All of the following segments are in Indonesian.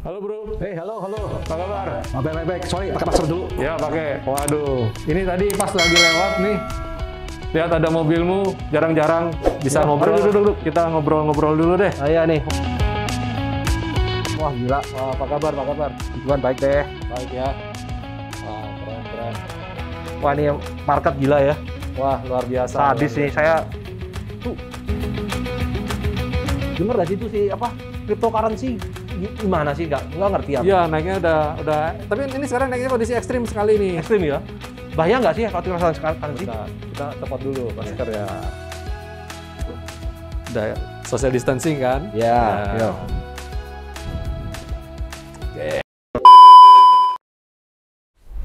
Halo bro. Halo. Apa kabar? Baik. Sorry, pakai masker dulu. Ya pakai. Waduh, ini tadi pas lagi lewat nih. Lihat ada mobilmu, jarang-jarang bisa ngobrol. Duduk. Kita ngobrol-ngobrol dulu deh. Iya nih. Wah gila. Wah, apa kabar? Tuhan baik deh. Baik ya. Wah keren. Wah ini market gila ya. Wah luar biasa. Sadis nih saya. Tuh. Dengar dari situ sih apa? Cryptocurrency gimana sih? Nggak ngerti apa. Iya naiknya udah. Tapi ini sekarang naiknya kondisi ekstrim sekali nih. Ekstrim ya. Bahaya nggak sih kalau cryptocurrency? Kita tepat dulu masker ya. Udah social distancing kan? Ya.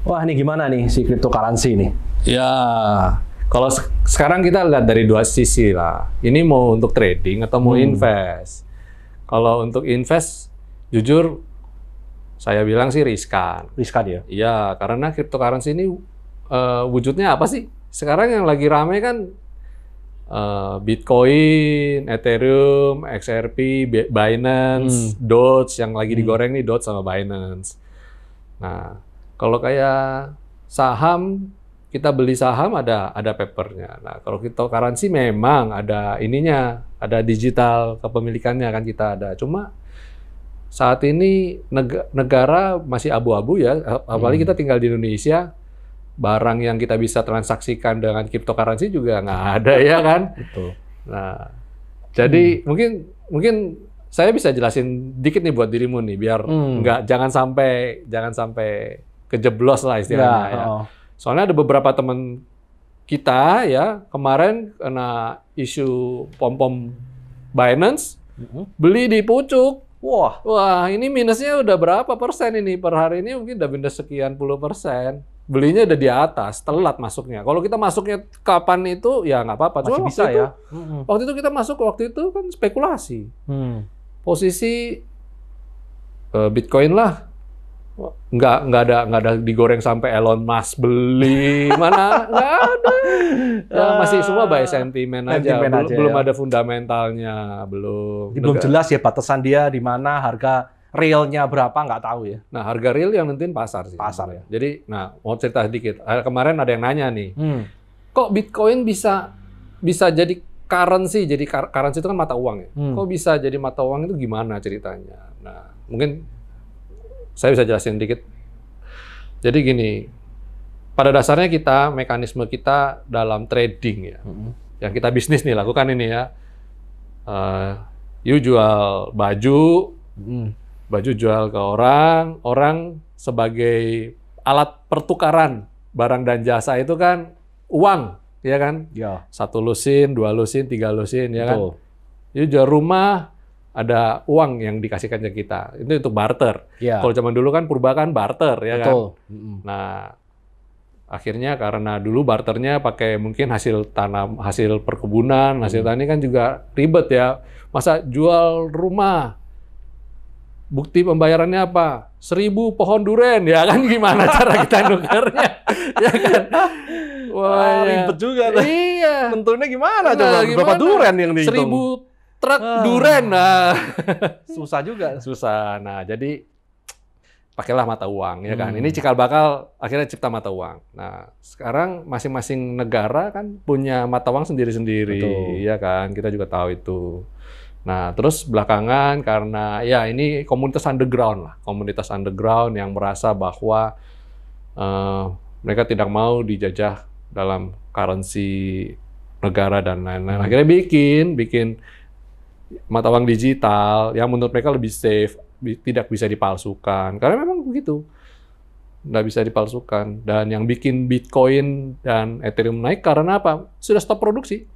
Wah ini gimana nih si cryptocurrency nih? Ya, kalau sekarang kita lihat dari dua sisi lah. Ini mau untuk trading atau mau invest. Kalau untuk invest, jujur saya bilang sih riskan. Riskan ya? Iya, karena cryptocurrency ini wujudnya apa sih? Sekarang yang lagi rame kan Bitcoin, Ethereum, XRP, Binance, Doge, yang lagi digoreng nih Doge sama Binance. Nah, kalau kayak saham, kita beli saham ada papernya. Nah, kalau cryptocurrency memang ada ininya, ada digital kepemilikannya kan kita ada. Cuma saat ini negara masih abu-abu ya, apalagi kita tinggal di Indonesia, barang yang kita bisa transaksikan dengan cryptocurrency juga nggak ada ya kan. Betul. Nah, jadi mungkin saya bisa jelasin dikit nih buat dirimu nih, biar jangan sampai kejeblos lah istilahnya ya. Soalnya ada beberapa teman kita ya kemarin kena isu pom-pom Binance, beli di pucuk. Wah ini minusnya udah berapa persen ini per hari ini, mungkin udah minus sekian puluh persen. Belinya udah di atas, telat masuknya. Kalau kita masuknya kapan itu ya nggak apa-apa. Cuma bisa ya. Waktu itu kita masuk waktu itu kan spekulasi. Posisi Bitcoin lah. Nggak ada digoreng sampai Elon Musk beli, mana nggak ada. Ya, masih semua by sentimen aja. Belum ada fundamentalnya, belum jelas ya batasan dia di mana, harga realnya berapa nggak tahu ya. Nah harga real yang nentuin pasar sih. Pasar ya. Jadi, mau cerita sedikit. Kemarin ada yang nanya nih, kok Bitcoin bisa jadi currency? Jadi currency itu kan mata uang ya. Kok bisa jadi mata uang itu gimana ceritanya? Nah mungkin saya bisa jelasin dikit. Jadi gini, pada dasarnya mekanisme kita dalam trading ya, yang kita bisnis nih lakukan ini ya, you jual baju, jual ke orang sebagai alat pertukaran barang dan jasa itu kan uang, ya kan? Ya. 1 lusin, 2 lusin, 3 lusin, ya kan? Betul. You jual rumah, ada uang yang dikasihkan ke kita. Itu untuk barter. Ya. Kalau zaman dulu kan purba kan barter, ya Betul. kan? Nah, akhirnya karena dulu barternya pakai mungkin hasil tanam, hasil perkebunan, hasil tani kan juga ribet ya. Masa jual rumah, bukti pembayarannya apa? 1000 pohon duren, ya kan? Gimana cara kita nukernya? Ya kan? Wah, ribet juga. Iya. Tentunya gimana coba? Berapa duren yang dihitung? 1000 truk duren. Nah, susah juga. Susah. Nah, jadi pakailah mata uang, ya kan? Ini cikal bakal akhirnya cipta mata uang. Nah, sekarang masing-masing negara kan punya mata uang sendiri-sendiri, ya kan? Kita juga tahu itu. Nah, terus belakangan karena ya ini komunitas underground yang merasa bahwa mereka tidak mau dijajah dalam currency negara dan lain-lain. Akhirnya bikin mata uang digital yang menurut mereka lebih safe, tidak bisa dipalsukan. Karena memang begitu, nggak bisa dipalsukan. Dan yang bikin Bitcoin dan Ethereum naik karena apa? Sudah stop produksi.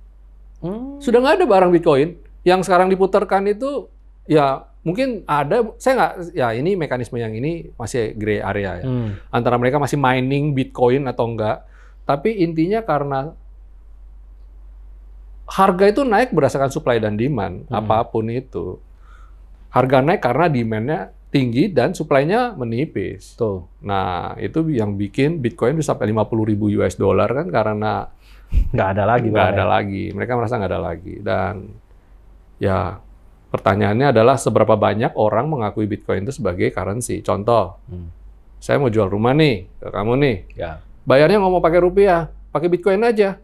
Sudah nggak ada barang Bitcoin. Yang sekarang diputarkan itu, ya mungkin ada, saya nggak, ya ini mekanisme yang ini masih gray area ya. Antara mereka masih mining Bitcoin atau enggak. Tapi intinya karena harga itu naik berdasarkan supply dan demand, apapun itu. Harga naik karena demand-nya tinggi dan supply-nya menipis. Tuh. Nah, itu yang bikin Bitcoin bisa sampai 50.000 US dollar kan karena nggak ada lagi. Nggak ada lagi. Mereka merasa nggak ada lagi. Dan ya pertanyaannya adalah seberapa banyak orang mengakui Bitcoin itu sebagai currency. Contoh, saya mau jual rumah nih ke kamu nih. Ya. Bayarnya nggak mau pakai rupiah, pakai Bitcoin aja.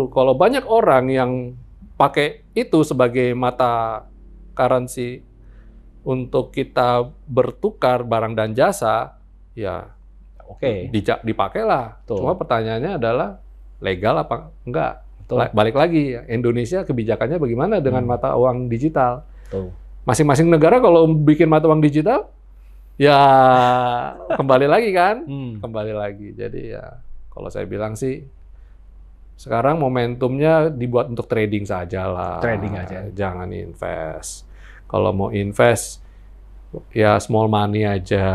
Kalau banyak orang yang pakai itu sebagai mata currency untuk kita bertukar barang dan jasa, ya Oke. dipakailah. Tuh. Cuma pertanyaannya adalah legal apa enggak? Betul. Balik lagi, Indonesia kebijakannya bagaimana dengan mata uang digital? Tuh. Masing-masing negara kalau bikin mata uang digital, ya kembali lagi kan? Kembali lagi. Jadi ya kalau saya bilang sih, sekarang momentumnya dibuat untuk trading saja lah. Trading aja. Jangan invest. Kalau mau invest, ya small money aja.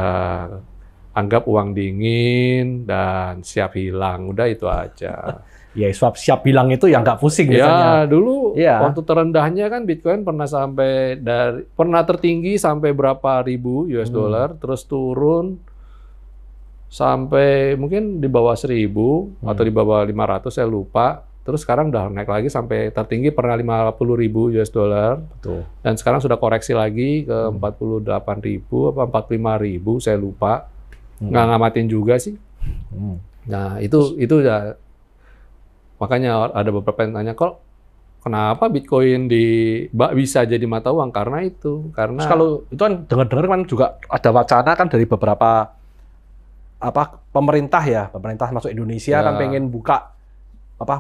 Anggap uang dingin dan siap hilang. Udah itu aja. Ya, siap bilang itu ya nggak pusing Ya, biasanya. dulu Ya. waktu terendahnya kan Bitcoin pernah tertinggi sampai berapa ribu US dollar, terus turun sampai mungkin di bawah 1.000 atau di bawah 500, saya lupa. Terus sekarang udah naik lagi sampai tertinggi pernah 50.000 US dollar. Betul. Dan sekarang sudah koreksi lagi ke 48.000 apa 45.000, saya lupa. Nggak ngamatin juga sih. Nah, itu ya. Makanya ada beberapa yang tanya, kok kenapa Bitcoin bisa jadi mata uang? Karena itu. Karena Terus kalau itu kan dengar-dengar kan juga ada wacana kan dari beberapa pemerintah masuk Indonesia kan pengen buka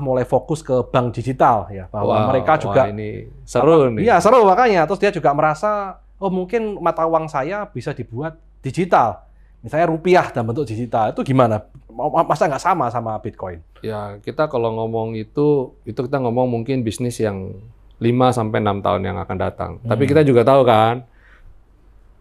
mulai fokus ke bank digital ya, bahwa mereka juga ini seru nih. Iya, seru makanya. Terus dia juga merasa mungkin mata uang saya bisa dibuat digital. Misalnya rupiah dalam bentuk digital. Itu gimana? Masa nggak sama Bitcoin? Ya, kita kalau ngomong itu kita ngomong mungkin bisnis yang 5-6 tahun yang akan datang. Tapi kita juga tahu kan,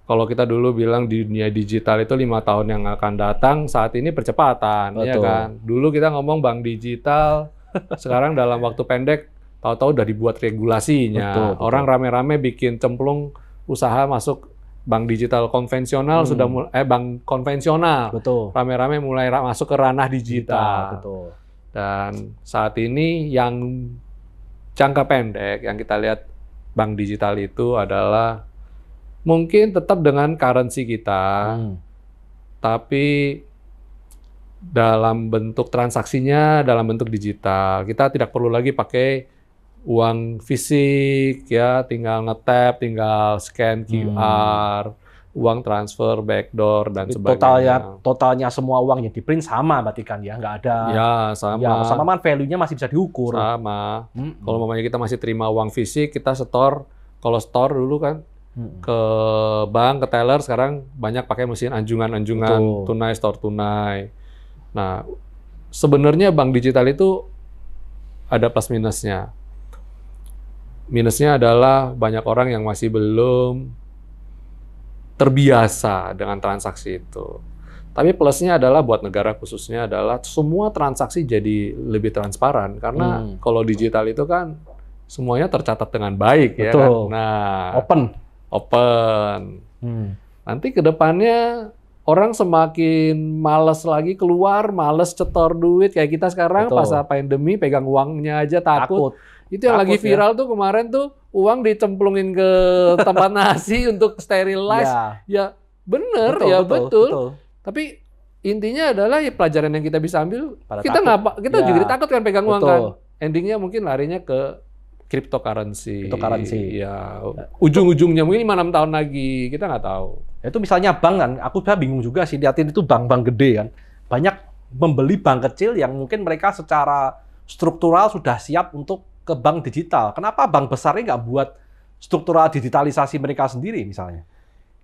kalau kita dulu bilang di dunia digital itu 5 tahun yang akan datang, saat ini percepatan, ya kan? Dulu kita ngomong bank digital, sekarang dalam waktu pendek, tahu-tahu udah dibuat regulasinya. Betul. Orang rame-rame bikin cemplung usaha masuk bank digital konvensional, bank konvensional. Betul. Rame-rame mulai masuk ke ranah digital. Betul. Dan saat ini yang jangka pendek yang kita lihat bank digital itu adalah mungkin tetap dengan currency kita, tapi dalam bentuk transaksinya dalam bentuk digital. Kita tidak perlu lagi pakai uang fisik, ya, tinggal nge-tap, tinggal scan QR, uang transfer, backdoor, dan sebagainya. Totalnya semua uang yang di-print sama berarti kan ya? Nggak ada... Ya, sama. Ya, sama kan value-nya masih bisa diukur. Sama. Kalau mamanya kita masih terima uang fisik, kita store. Kalau store dulu kan, ke bank, ke teller, sekarang banyak pakai mesin anjungan tunai, store tunai. Nah, sebenarnya bank digital itu ada plus minusnya. Minusnya adalah banyak orang yang masih belum terbiasa dengan transaksi itu. Tapi plusnya adalah buat negara khususnya adalah semua transaksi jadi lebih transparan. Karena kalau digital itu kan semuanya tercatat dengan baik. Betul. Ya kan? Nah, open. Nanti ke depannya orang semakin males lagi keluar, males cetor duit kayak kita sekarang. Pas pandemi pegang uangnya aja takut. Itu yang lagi viral tuh kemarin tuh, uang dicemplungin ke tempat nasi untuk sterilize. Ya bener, betul. Tapi intinya adalah ya pelajaran yang kita bisa ambil, kita juga takut kan pegang uang kan. Endingnya mungkin larinya ke cryptocurrency. Ya, ujung-ujungnya mungkin 5-6 tahun lagi, kita nggak tahu. Itu misalnya bank kan, aku bingung juga sih liatin itu bank-bank gede kan. Banyak membeli bank kecil yang mungkin mereka secara struktural sudah siap untuk ke bank digital. Kenapa bank besar ini nggak buat struktural digitalisasi mereka sendiri misalnya?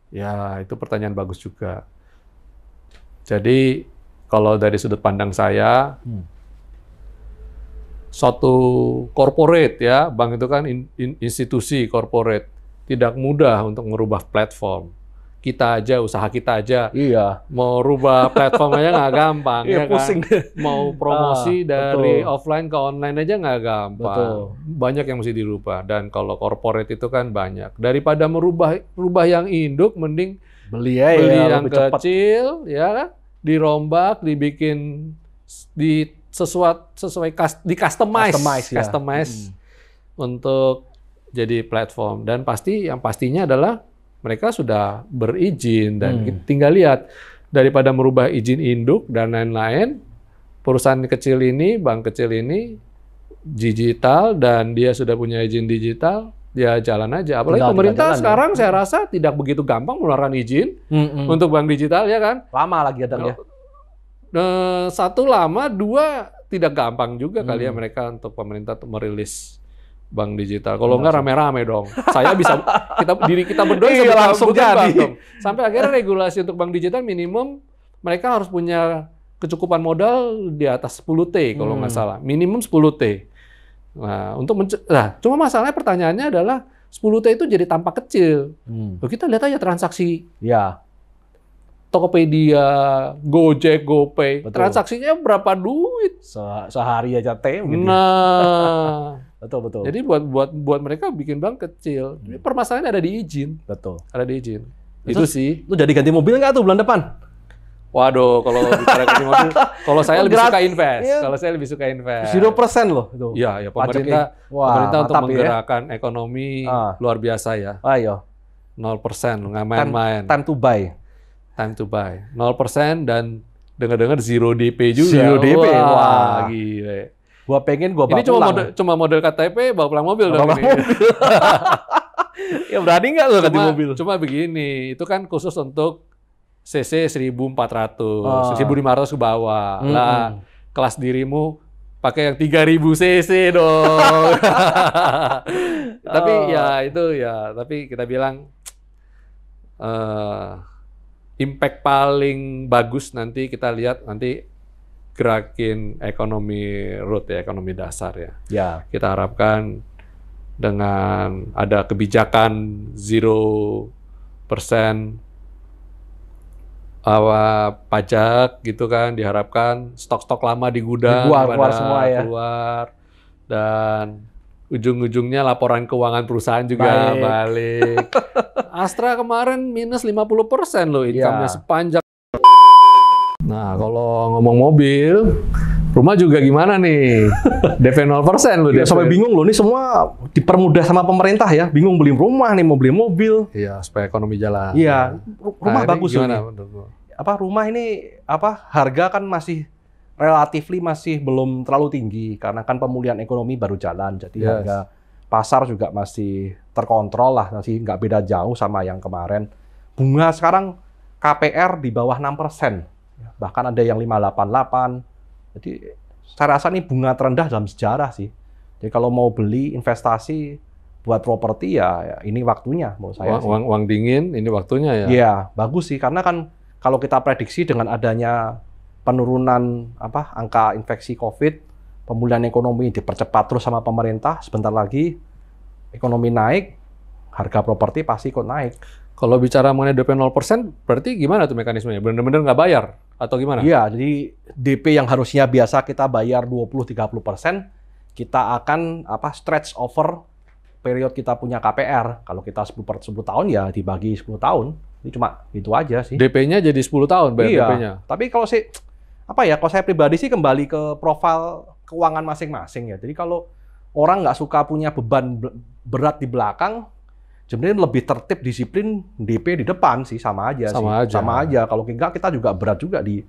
Ya, itu pertanyaan bagus juga. Jadi, kalau dari sudut pandang saya, suatu corporate ya, bank itu kan institusi corporate, tidak mudah untuk merubah platform. Kita aja, usaha kita aja, Iya. mau rubah platform aja nggak gampang, Iya, ya kan? pusing. Mau promosi dari betul. offline ke online aja nggak gampang. Betul. Banyak yang mesti dirubah. Dan kalau corporate itu kan banyak. Daripada merubah yang induk, mending Beli ya, beli ya, yang lebih cepat. kecil, ya kan? Dirombak, dibikin sesuai customize untuk jadi platform. Dan yang pastinya adalah mereka sudah berizin dan tinggal lihat daripada merubah izin induk dan lain-lain, perusahaan kecil ini, bank kecil ini digital dan dia sudah punya izin digital, dia jalan aja. Apalagi pemerintah sekarang saya rasa tidak begitu gampang mengeluarkan izin untuk bank digital, ya kan? Lama lagi datangnya. Satu lama, dua tidak gampang juga kali ya mereka untuk pemerintah untuk merilis bank digital. Kalau nggak rame-rame dong. Saya bisa diri kita berdua bisa langsung jadi. dong. Sampai akhirnya regulasi untuk bank digital minimum mereka harus punya kecukupan modal di atas 10T kalau nggak salah. Minimum 10T. Nah, cuma masalahnya pertanyaannya adalah 10T itu jadi tampak kecil. Kita lihat aja transaksi. Ya. Tokopedia, Gojek, GoPay, transaksinya berapa duit? Sehari aja T. Gitu. Nah, betul. Jadi buat mereka bikin bank kecil. Permasalahannya ada di izin. Betul. Ada di izin. Itu sih. Lu jadi ganti mobil nggak tuh bulan depan? Waduh, kalau bicara ganti mobil, kalau saya lebih suka invest. Kalau saya lebih suka invest. 0% loh itu. Iya, ya pemerintah untuk menggerakkan ekonomi luar biasa ya. Ayo. 0%, nggak main-main. Time to buy. 0% dan dengar-dengar zero DP juga. Zero DP. Wah, gile. Gua pengen gua bawa ini cuma model KTP bawa pulang mobil dong ini. Ya berani nggak lo ganti mobil? Cuma begini, itu kan khusus untuk CC 1400, 1500 ke bawah. Lah, kelas dirimu pakai yang 3000 cc dong. Tapi ya itu ya, tapi kita bilang impact paling bagus nanti kita lihat nanti gerakin ekonomi root ya, ekonomi dasar ya. Ya. Kita harapkan dengan ada kebijakan 0% pajak gitu kan, diharapkan stok-stok lama di gudang keluar semua ya. Keluar dan ujung-ujungnya laporan keuangan perusahaan juga balik. Astra kemarin minus 50% loh income-nya sepanjang. Nah, kalau ngomong mobil, rumah juga gimana nih? DP 0% loh. Ya, sampai bingung loh, ini semua dipermudah sama pemerintah ya. Bingung beli rumah nih, mau beli mobil. Iya, supaya ekonomi jalan. Iya, rumah bagus loh. Rumah ini harga kan masih masih belum terlalu tinggi karena kan pemulihan ekonomi baru jalan. Jadi harga pasar juga masih terkontrol lah, masih nggak beda jauh sama yang kemarin. Bunga sekarang KPR di bawah 6%. Bahkan ada yang 5,88. Jadi saya rasa ini bunga terendah dalam sejarah sih. Jadi kalau mau beli investasi buat properti ya ini waktunya menurut saya. Uang dingin ini waktunya ya. Iya, bagus sih karena kan kalau kita prediksi dengan adanya penurunan angka infeksi COVID, pemulihan ekonomi dipercepat terus sama pemerintah, sebentar lagi ekonomi naik, harga properti pasti ikut naik. Kalau bicara mengenai DP 0%, berarti gimana tuh mekanismenya? Benar-benar nggak bayar? Atau gimana? Iya, jadi DP yang harusnya biasa kita bayar 20-30%, kita akan stretch over period kita punya KPR. Kalau kita 10 tahun ya dibagi 10 tahun. Ini cuma gitu aja sih. DP-nya jadi 10 tahun bayar DP-nya? Tapi kalau kalau saya pribadi sih kembali ke profil keuangan masing-masing ya. Jadi kalau orang nggak suka punya beban berat di belakang, sebenarnya lebih tertib, disiplin, DP di depan sih sama aja. Sama aja. Kalau enggak kita juga berat juga di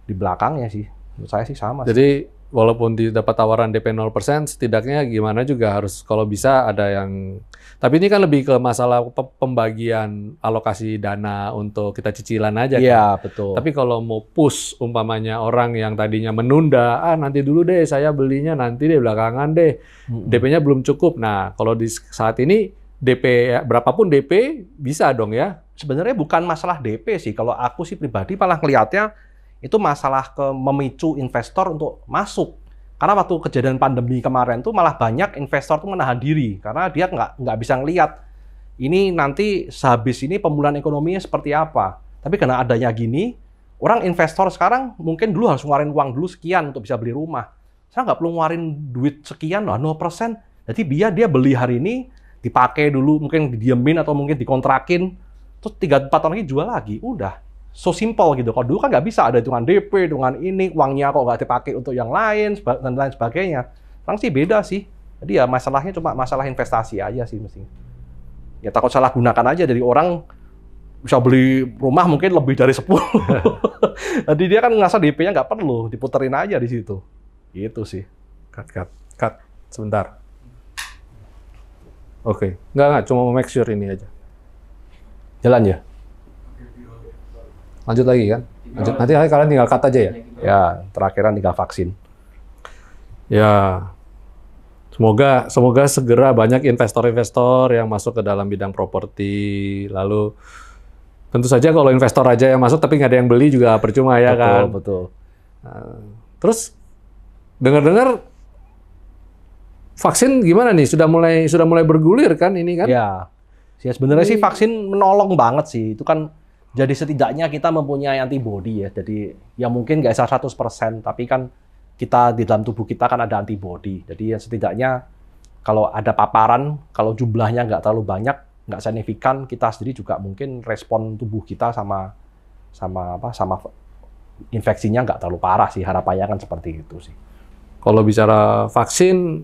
belakangnya sih. Menurut saya sih sama. Jadi walaupun dapat tawaran DP 0%, setidaknya gimana juga harus kalau bisa ada yang. Tapi ini kan lebih ke masalah pembagian alokasi dana untuk kita cicilan aja. Iya, kan? betul. Tapi kalau mau push umpamanya orang yang tadinya menunda, nanti dulu deh saya belinya nanti deh belakangan deh. DP-nya belum cukup. Nah, kalau di saat ini DP berapapun DP bisa dong ya. Sebenarnya bukan masalah DP sih. Kalau aku sih pribadi malah ngelihatnya itu masalah memicu investor untuk masuk. Karena waktu kejadian pandemi kemarin tuh malah banyak investor tuh menahan diri karena dia nggak bisa ngelihat ini nanti sehabis ini pemulihan ekonominya seperti apa. Tapi karena adanya gini, orang investor sekarang mungkin dulu harus ngeluarin uang dulu sekian untuk bisa beli rumah. Sekarang nggak perlu ngeluarin duit sekian lah, 0%. Jadi dia beli hari ini, dipakai dulu, mungkin didiemin atau mungkin dikontrakin, terus 3-4 tahun lagi jual lagi, udah. So simple gitu. Kalau dulu kan nggak bisa ada hitungan DP, hitungan ini, uangnya kok nggak dipakai untuk yang lain, dan lain sebagainya. Sekarang sih beda sih. Jadi ya masalahnya cuma masalah investasi aja sih mestinya. Ya takut salah gunakan aja dari orang bisa beli rumah mungkin lebih dari 10. Jadi dia kan ngerasa DP-nya nggak perlu, diputerin aja di situ. Gitu sih. Cut. Sebentar. Oke. Nggak, cuma mau make sure ini aja. Jalan ya? Lanjut lagi kan? Lanjut. Nanti kalian tinggal cut aja ya? Ya, terakhiran tinggal vaksin. Ya, semoga segera banyak investor-investor yang masuk ke dalam bidang properti. Lalu tentu saja kalau investor aja yang masuk tapi nggak ada yang beli juga percuma ya kan? Betul. Nah, terus dengar-dengar vaksin gimana nih? Sudah mulai bergulir kan ini kan? Ya sebenarnya sih vaksin menolong banget sih. Itu kan jadi setidaknya kita mempunyai antibodi ya. Jadi ya mungkin nggak bisa 100%, tapi kan kita di dalam tubuh kita kan ada antibodi. Jadi ya setidaknya kalau ada paparan, kalau jumlahnya nggak terlalu banyak, nggak signifikan, kita sendiri juga mungkin respon tubuh kita sama infeksinya nggak terlalu parah sih. Harapannya kan seperti itu sih. Kalau bicara vaksin,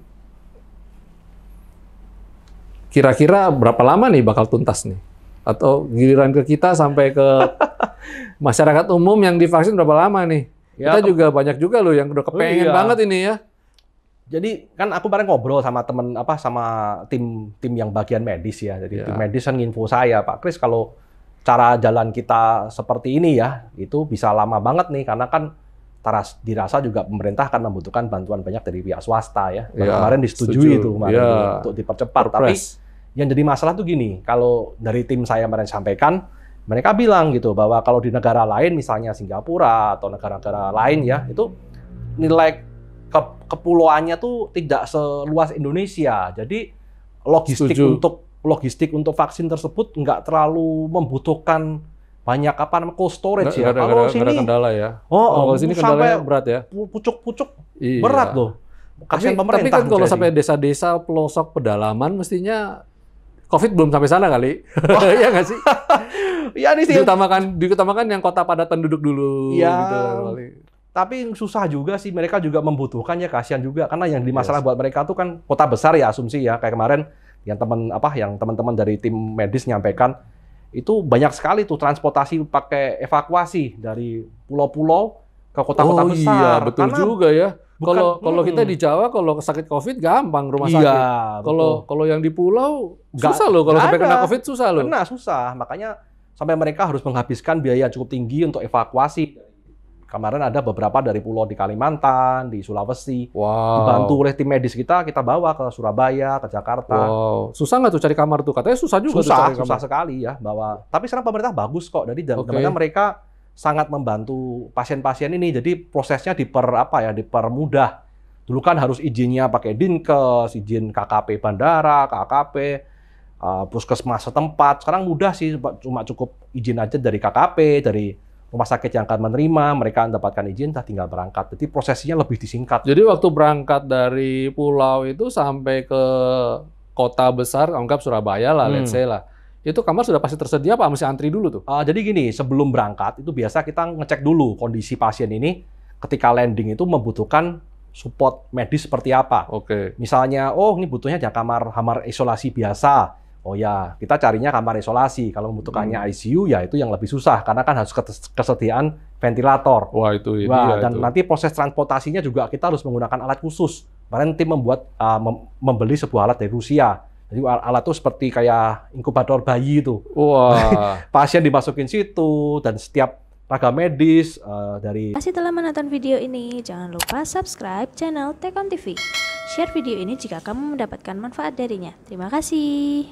kira-kira berapa lama nih bakal tuntas nih? Atau giliran ke kita sampai ke masyarakat umum yang divaksin berapa lama nih? Ya, kita juga banyak juga loh yang udah kepengen banget ini ya. Jadi kan aku kemarin ngobrol sama sama tim yang bagian medis ya. Jadi tim medis kan nginfo saya, Pak Kris, kalau cara jalan kita seperti ini ya, itu bisa lama banget nih karena kan dirasa juga pemerintah akan membutuhkan bantuan banyak dari pihak swasta ya. Kemarin disetujui itu kemarin untuk dipercepat. Tapi yang jadi masalah tuh gini, kalau dari tim saya kemarin sampaikan, mereka bilang gitu bahwa kalau di negara lain, misalnya Singapura atau negara-negara lain ya, itu nilai kepulauannya tuh tidak seluas Indonesia. Jadi logistik untuk vaksin tersebut nggak terlalu membutuhkan banyak cold storage ya. Kalau sini kendala ya. Kalau sini kendalanya berat ya. Pucuk-pucuk berat loh. Tapi kan kalau sampai desa-desa pelosok pedalaman mestinya COVID belum sampai sana kali. Iya nggak sih? Iya nih sih. Diutamakan yang kota padat penduduk dulu. Iya. Gitu, tapi susah juga sih. Mereka juga membutuhkan ya, kasihan juga. Karena yang masalah buat mereka tuh kan kota besar ya, asumsi ya. Kayak kemarin yang teman-teman dari tim medis nyampaikan, itu banyak sekali tuh transportasi pakai evakuasi dari pulau-pulau ke kota-kota besar. Iya, betul juga ya. Kalau kita di Jawa, kalau sakit COVID gampang rumah sakit. Kalau yang di pulau susah loh. Kalau sampai kena COVID susah loh. Susah. Makanya sampai mereka harus menghabiskan biaya cukup tinggi untuk evakuasi. Kemarin ada beberapa dari pulau di Kalimantan, di Sulawesi. Dibantu oleh tim medis kita bawa ke Surabaya, ke Jakarta. Susah nggak tuh cari kamar tuh? Katanya susah juga. Susah sekali ya. Tapi sekarang pemerintah bagus kok. Jadi mereka sangat membantu pasien-pasien ini. Jadi prosesnya dipermudah. Dulu kan harus izinnya pakai Dinkes, izin KKP bandara, KKP, puskesmas setempat. Sekarang mudah sih, cuma cukup izin aja dari KKP, dari rumah sakit yang akan menerima, mereka mendapatkan izin, tinggal berangkat. Jadi prosesnya lebih disingkat. Jadi waktu berangkat dari pulau itu sampai ke kota besar, anggap Surabaya lah, let's say lah. Itu kamar sudah pasti tersedia apa mesti antri dulu tuh? Jadi gini, sebelum berangkat itu biasa kita ngecek dulu kondisi pasien ini ketika landing itu membutuhkan support medis seperti apa. Oke. Misalnya, ini butuhnya kamar isolasi biasa. oh ya kita carinya kamar isolasi. Kalau membutuhkannya ICU ya itu yang lebih susah karena kan harus kesediaan ventilator. Wah itu dan nanti proses transportasinya juga kita harus menggunakan alat khusus. Kemarin tim membeli sebuah alat dari Rusia. Jadi alat itu seperti kayak inkubator bayi itu. Wah. Pasien dimasukin situ dan setiap tenaga medis dari. Masih telah menonton video ini, jangan lupa subscribe channel Tekon TV. Share video ini jika kamu mendapatkan manfaat darinya. Terima kasih.